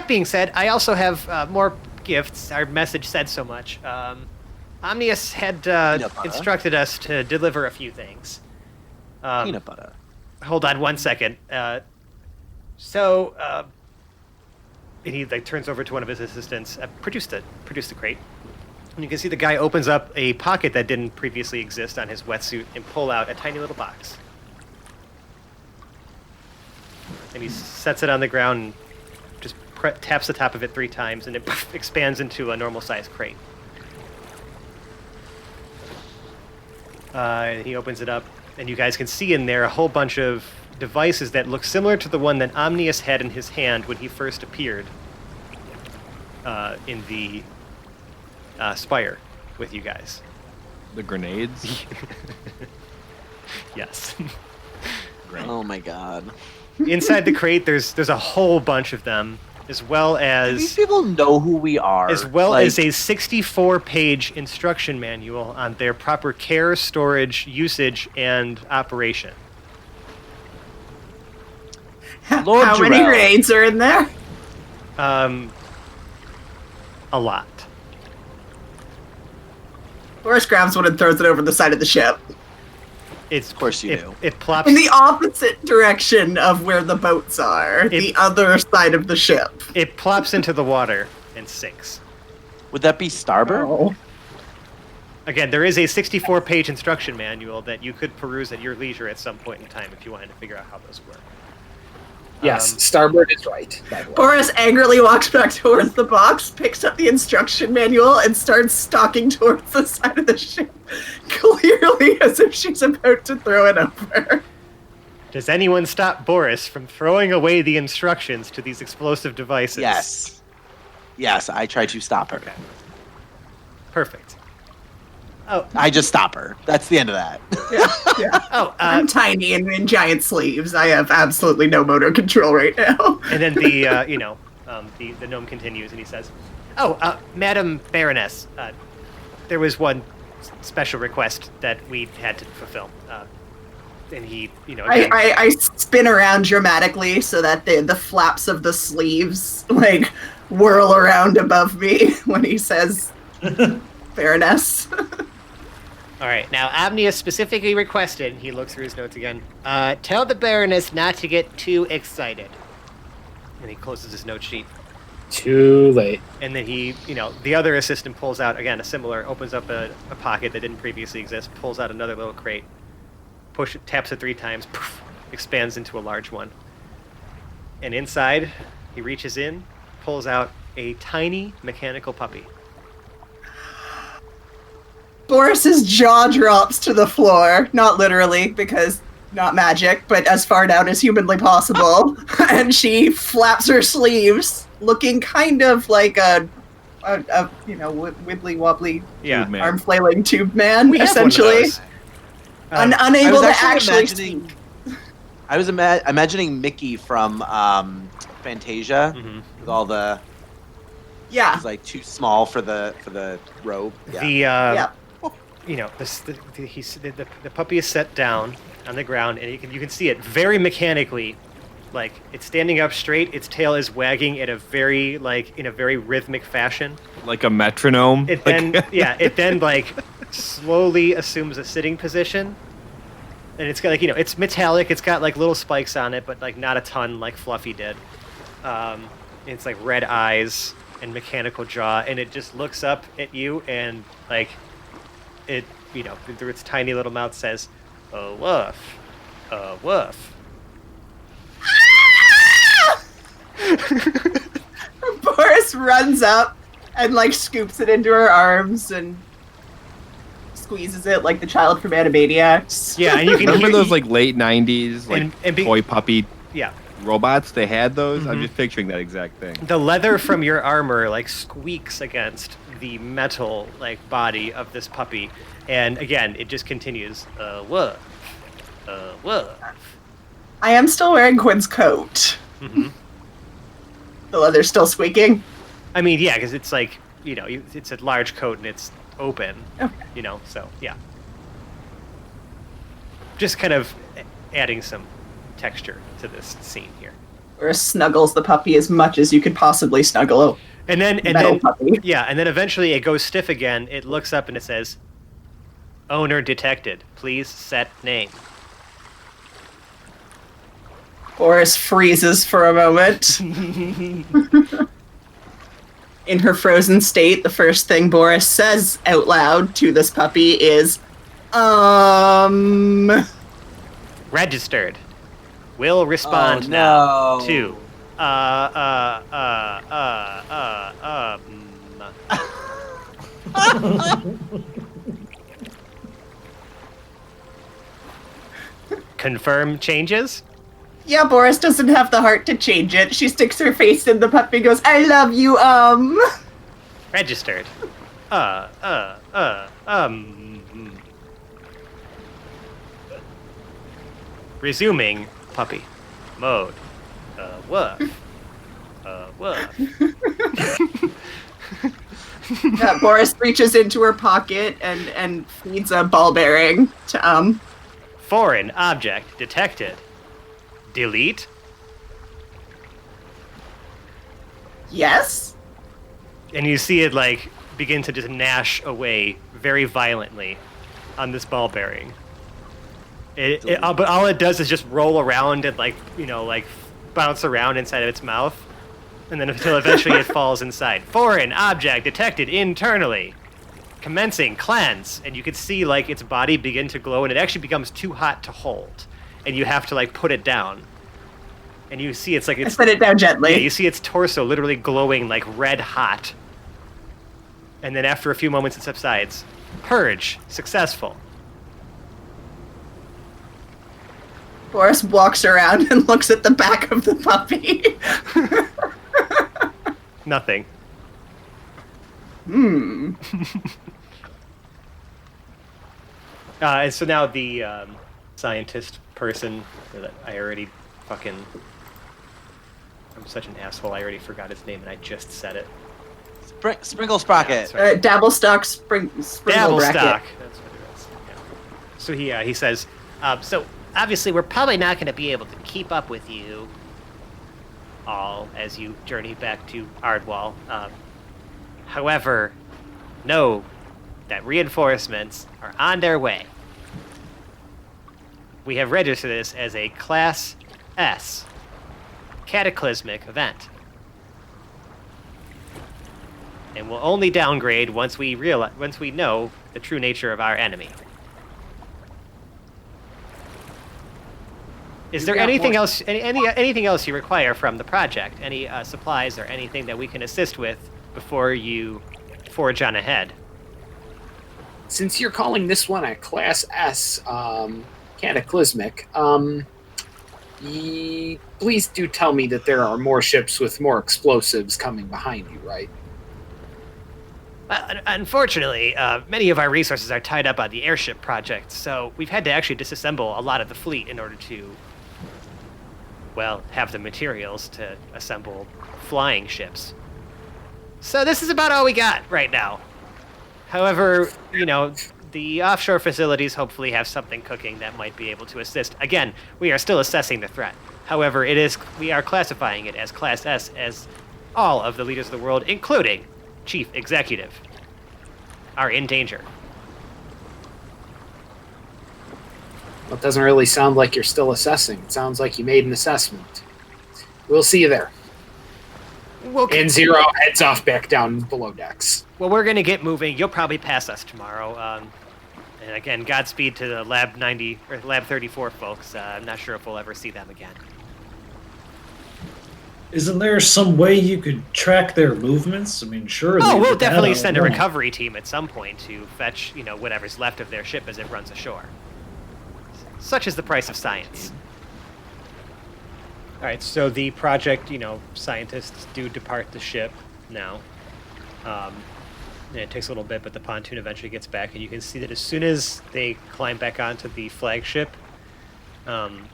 being said, I also have more gifts. Our message said so much. Omnius had instructed us to deliver a few things. Peanut butter. Hold on one second. And he turns over to one of his assistants. Produce the crate. And you can see the guy opens up a pocket that didn't previously exist on his wetsuit and pull out a tiny little box. And he sets it on the ground and just taps the top of it 3 times, and it expands into a normal-sized crate. He opens it up, and you guys can see in there a whole bunch of devices that look similar to the one that Omnius had in his hand when he first appeared in the spire with you guys. The grenades? Yes. Great. Oh my god. Inside the crate, there's a whole bunch of them, as well as... Do these people know who we are? As well as a 64-page instruction manual on their proper care, storage, usage, and operation. Lord How many Jarrell. grenades are in there? A lot. Boris grabs one and throws it over the side of the ship. Of course you do. It plops... In the opposite direction of where the boats are. The other side of the ship. It plops into the water and sinks. Would that be starboard? Oh. Again, there is a 64-page instruction manual that you could peruse at your leisure at some point in time if you wanted to figure out how those work. Yes, starboard is right, by the way. Boris angrily walks back towards the box, picks up the instruction manual, and starts stalking towards the side of the ship, clearly as if she's about to throw it over. Does anyone stop Boris from throwing away the instructions to these explosive devices? Yes. Yes, I try to stop her. Okay. Perfect. Oh, I just stop her. That's the end of that. Yeah. oh, I'm tiny and in giant sleeves. I have absolutely no motor control right now. and then the gnome continues and he says, "Oh, Madam Baroness, there was one special request that we had to fulfill." And he, again, I spin around dramatically so that the flaps of the sleeves like whirl around above me when he says Baroness. all right. Now, Omnia specifically requested. He looks through his notes again. Tell the Baroness not to get too excited. And he closes his note sheet. Too late. And then he, the other assistant pulls out again opens up a pocket that didn't previously exist, pulls out another little crate, taps it 3 times, poof, expands into a large one. And inside, he reaches in, pulls out a tiny mechanical puppy. Boris's jaw drops to the floor, not literally because not magic, but as far down as humanly possible. And she flaps her sleeves, looking kind of like a wibbly wobbly, arm flailing tube man, essentially. Unable to actually speak. I was imagining Mickey from Fantasia with all the. Yeah. He's like too small for the robe. Yeah. The puppy is set down on the ground, and you can see it very mechanically, like it's standing up straight. Its tail is wagging in a very rhythmic fashion, like a metronome. It then like slowly assumes a sitting position, and it's got it's metallic. It's got like little spikes on it, but like not a ton like Fluffy did. It's like red eyes and mechanical jaw, and it just looks up at you and like. It, through its tiny little mouth says, "A woof, a woof." Boris runs up and like scoops it into her arms and squeezes it like the child from Animaniacs. Yeah, and you can remember those like late '90s toy puppy yeah robots. They had those. I'm just picturing that exact thing. The leather from your armor like squeaks against the metal like body of this puppy, and again it just continues. Woof, woof. I am still wearing Quinn's coat. The leather's still squeaking. I mean, yeah, because it's like it's a large coat and it's open. Okay. So yeah. Just kind of adding some texture to this scene here. Or snuggles the puppy as much as you could possibly snuggle. And then puppy. Yeah, and then eventually it goes stiff again. It looks up and it says, "Owner detected. Please set name." Boris freezes for a moment. In her frozen state, the first thing Boris says out loud to this puppy is, Registered. Will respond no. now to confirm changes. Yeah, Boris doesn't have the heart to change it. She sticks her face in the puppy and goes, "I love you, Registered. Resuming puppy mode. Woof. Woof. Yeah, Boris reaches into her pocket and feeds a ball bearing to Foreign object detected. Delete. Yes? And you see it like begin to just gnash away very violently on this ball bearing. But all it does is just roll around and like bounce around inside of its mouth, and then until eventually it falls inside. Foreign object detected internally. Commencing cleanse, and you can see like its body begin to glow, and it actually becomes too hot to hold, and you have to like put it down. And you see it's like it's I put it down gently. Yeah, you see its torso literally glowing like red hot. And then after a few moments it subsides. Purge successful. Boris walks around and looks at the back of the puppy. Nothing. And so now the scientist person that I already fucking... I'm such an asshole. I already forgot his name and I just said it. Sprinkle Sprocket. Yeah, right. Dabblestock Sprinkle Dabblestock. Bracket. That's what it is. Yeah. So he says, So obviously, we're probably not going to be able to keep up with you all as you journey back to Ardwall. However, know that reinforcements are on their way. We have registered this as a Class S cataclysmic event. And we'll only downgrade once we know the true nature of our enemy. Is there anything else? Anything else you require from the project? Any supplies or anything that we can assist with before you forge on ahead? Since you're calling this one a Class S cataclysmic, please do tell me that there are more ships with more explosives coming behind you, right? Unfortunately, many of our resources are tied up on the airship project, so we've had to actually disassemble a lot of the fleet in order to, well, have the materials to assemble flying ships. So this is about all we got right now. However, the offshore facilities hopefully have something cooking that might be able to assist. Again, we are still assessing the threat. However, we are classifying it as Class S as all of the leaders of the world, including Chief Executive, are in danger. Well, it doesn't really sound like you're still assessing. It sounds like you made an assessment. We'll see you there. And Zero heads off back down below decks. Well, we're going to get moving. You'll probably pass us tomorrow. And again, Godspeed to the Lab 90 or Lab 34 folks. I'm not sure if we'll ever see them again. Isn't there some way you could track their movements? I mean, surely. Oh, we'll definitely send a recovery team at some point to fetch, whatever's left of their ship as it runs ashore. Such is the price of science. all right, so the project, scientists do depart the ship now. And it takes a little bit, but the pontoon eventually gets back, and you can see that as soon as they climb back onto the flagship, one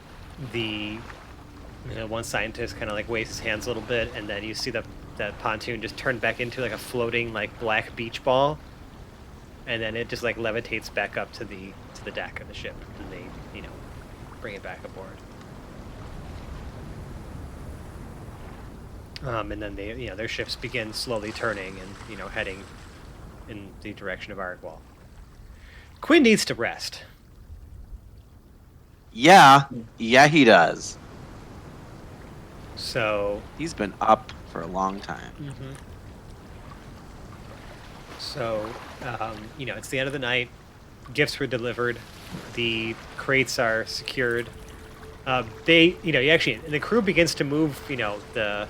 scientist kind of like waves his hands a little bit, and then you see that pontoon just turn back into like a floating like black beach ball, and then it just like levitates back up to the deck of the ship, and they bring it back aboard. And then they their ships begin slowly turning and heading in the direction of Ardwall. Quinn needs to rest. Yeah, he does. So He's been up for a long time. Mm-hmm. So, it's the end of the night. Gifts were delivered. The crates are secured. The crew begins to move, the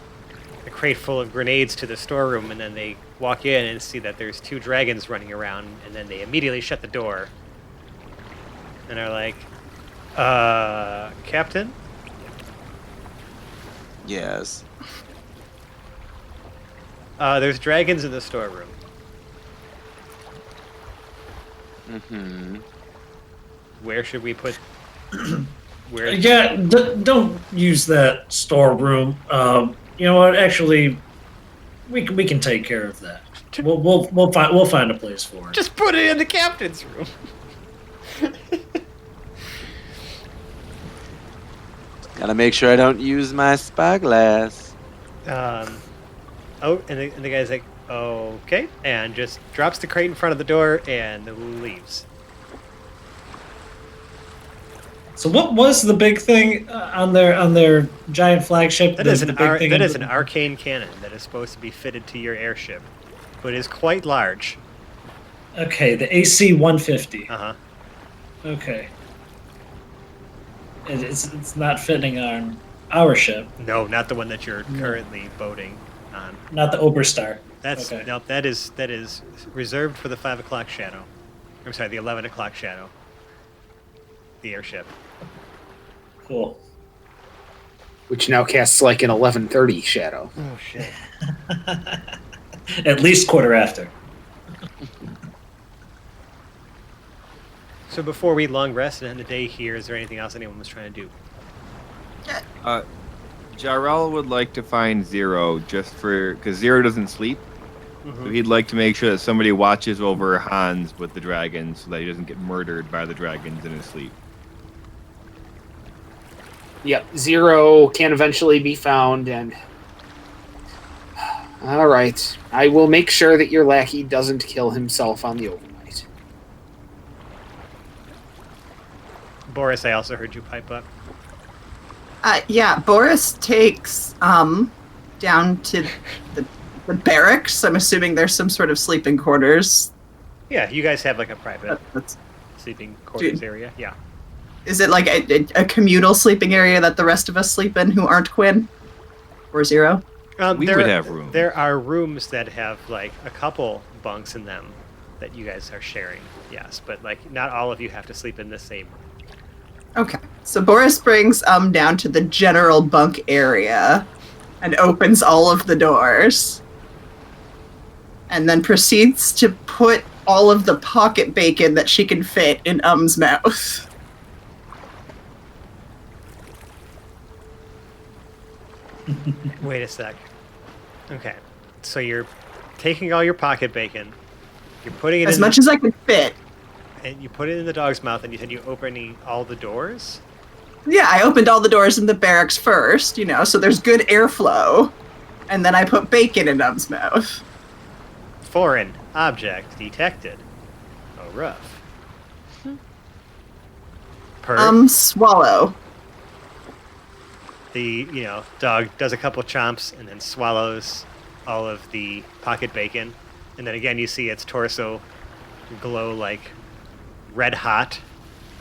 crate full of grenades to the storeroom, and then they walk in and see that there's 2 dragons running around, and then they immediately shut the door. And are like, Captain? Yes. There's dragons in the storeroom. Mm-hmm. Where should we put... Where? Yeah, don't use that storeroom. You know what? Actually, we can take care of that. We'll find a place for it. Just put it in the captain's room. Gotta make sure I don't use my spyglass. And the guy's like, okay, and just drops the crate in front of the door and leaves. So what was the big thing on their giant flagship? That is an arcane cannon that is supposed to be fitted to your airship, but is quite large. Okay, the AC-150. Uh-huh. Okay. It's not fitting on our ship. No, not the one that you're currently boating on. Not the Oberstar. That's okay. Nope. That is reserved for the 5 o'clock shadow. I'm sorry, the 11 o'clock shadow. The airship. Cool. Which now casts like an 11:30 shadow. Oh shit. At least quarter after. So before we long rest and end the day here, is there anything else anyone was trying to do? Jarrell would like to find Zero because Zero doesn't sleep. So he'd like to make sure that somebody watches over Hans with the dragons so that he doesn't get murdered by the dragons in his sleep. Yep, Zero can eventually be found, and... All right. I will make sure that your lackey doesn't kill himself on the overnight. Boris, I also heard you pipe up. Yeah, Boris takes down to the barracks. I'm assuming there's some sort of sleeping quarters. Yeah, you guys have like a private That's, sleeping quarters area. Yeah. is it like a communal sleeping area that the rest of us sleep in who aren't Quinn or Zero? We would have room. There are rooms that have like a couple bunks in them that you guys are sharing. Yes, but like not all of you have to sleep in the same room. Okay, so Boris brings down to the general bunk area and opens all of the doors, and then proceeds to put all of the pocket bacon that she can fit in mouth. Wait a sec. Okay, so you're taking all your pocket bacon, you're putting it As in much as I can fit. and you put it in the dog's mouth, and you said you're opening all the doors. Yeah, I opened all the doors in the barracks first, so there's good airflow. And then I put bacon in mouth. Foreign object detected. Oh, rough. Swallow. The dog does a couple chomps and then swallows all of the pocket bacon, and then again you see its torso glow like red hot,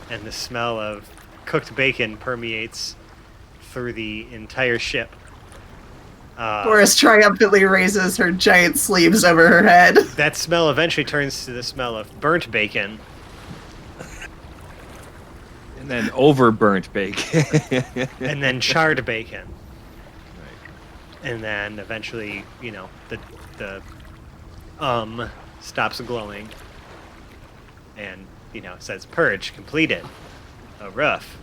and the smell of cooked bacon permeates through the entire ship. Boris triumphantly raises her giant sleeves over her head. That smell eventually turns to the smell of burnt bacon. And then overburnt bacon. And then charred bacon. Right. And then eventually, the stops glowing. And, says, purge completed. A rough.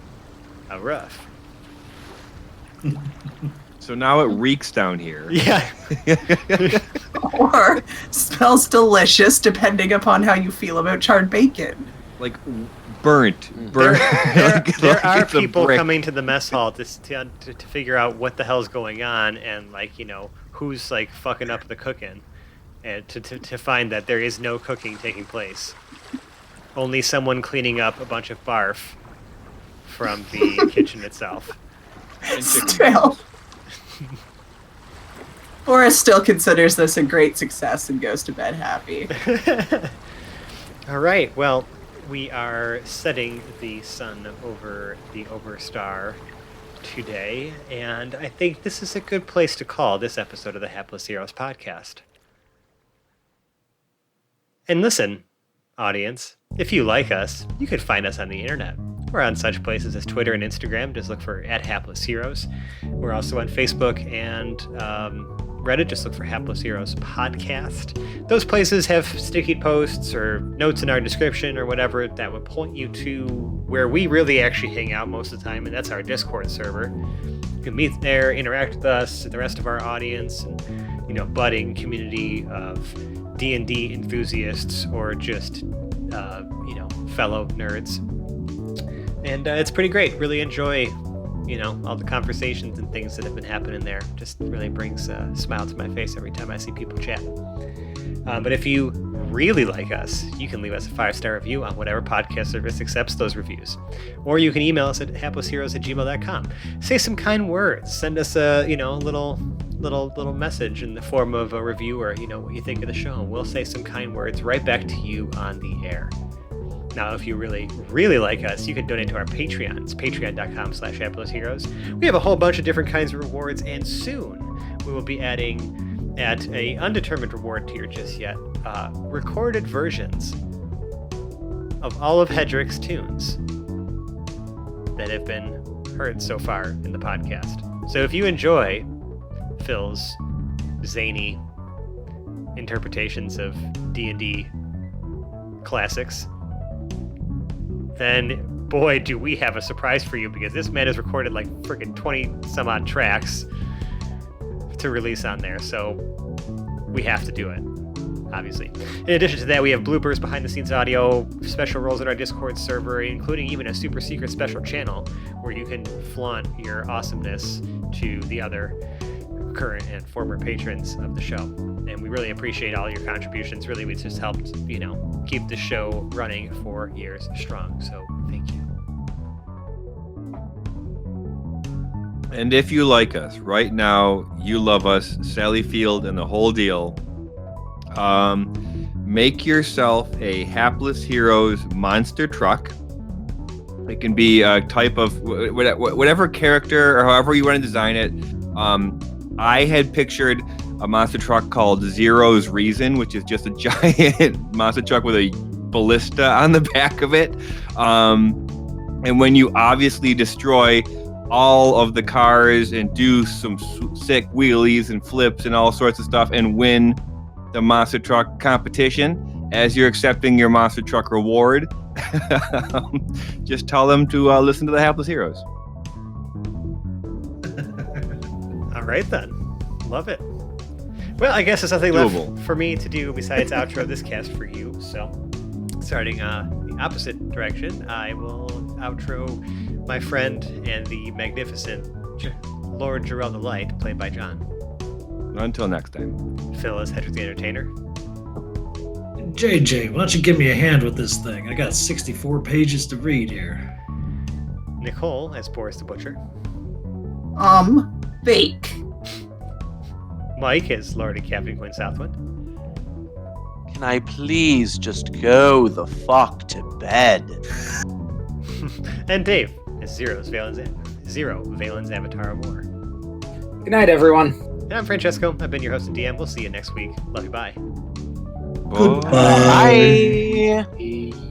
So now it reeks down here. Yeah. Or smells delicious, depending upon how you feel about charred bacon. Like burnt. There Like are it's a people brick. coming to the mess hall to figure out what the hell's going on, and who's like fucking up the cooking, and to find that there is no cooking taking place. Only someone cleaning up a bunch of barf from the kitchen itself. Still. Boris still considers this a great success and goes to bed happy. All right. Well, we are setting the sun over the Overstar today, and I think this is a good place to call this episode of the Hapless Heroes podcast. And listen, audience, if you like us, you could find us on the internet. We're on such places as Twitter and Instagram. Just look for @HaplessHeroes. We're also on Facebook and Reddit. Just look for Hapless Heroes Podcast. Those places have sticky posts or notes in our description or whatever that would point you to where we really actually hang out most of the time, and that's our Discord server. You can meet there, interact with us, the rest of our audience, and budding community of D&D enthusiasts or just fellow nerds. And it's pretty great. Really enjoy, all the conversations and things that have been happening there. Just really brings a smile to my face every time I see people chat. But if you really like us, you can leave us a 5-star review on whatever podcast service accepts those reviews. Or you can email us at haplessheroes@gmail.com. Say some kind words. Send us a, little message in the form of a review or, what you think of the show. And we'll say some kind words right back to you on the air. Now, if you really, really like us, you can donate to our Patreon. It's patreon.com/haplessheroes. We have a whole bunch of different kinds of rewards, and soon we will be adding, at a undetermined reward tier just yet, recorded versions of all of Hedrick's tunes that have been heard so far in the podcast. So if you enjoy Phil's zany interpretations of D&D classics, then boy, do we have a surprise for you, because this man has recorded like freaking 20 some odd tracks to release on there. So we have to do it, obviously. In addition to that, we have bloopers, behind the scenes audio, special roles in our Discord server, including even a super secret special channel where you can flaunt your awesomeness to the other current and former patrons of the show. And we really appreciate all your contributions. Really, we just helped, keep the show running for years strong. So thank you. And if you like us right now, you love us, Sally Field and the whole deal, make yourself a Hapless Heroes monster truck. It can be a type of whatever character or however you want to design it. I had pictured a monster truck called Zero's Reason, which is just a giant monster truck with a ballista on the back of it. And when you obviously destroy all of the cars and do some sick wheelies and flips and all sorts of stuff and win the monster truck competition, as you're accepting your monster truck reward, just tell them to listen to the Hapless Heroes. All right, then. Love it. Well, I guess there's nothing left for me to do besides outro this cast for you. So, starting the opposite direction, I will outro my friend and the magnificent Lord Jarrell the Light, played by John. Until next time. Phil as Hedrick the Entertainer. JJ, why don't you give me a hand with this thing? I got 64 pages to read here. Nicole as Boris the Butcher. Fake. Mike as Lord and Captain Quinn Southwind. Can I please just go the fuck to bed? And Dave as Zero Valen's Avatar of War. Good night, everyone. And I'm Francesco. I've been your host and DM. We'll see you next week. Love you. Bye. Goodbye. Bye.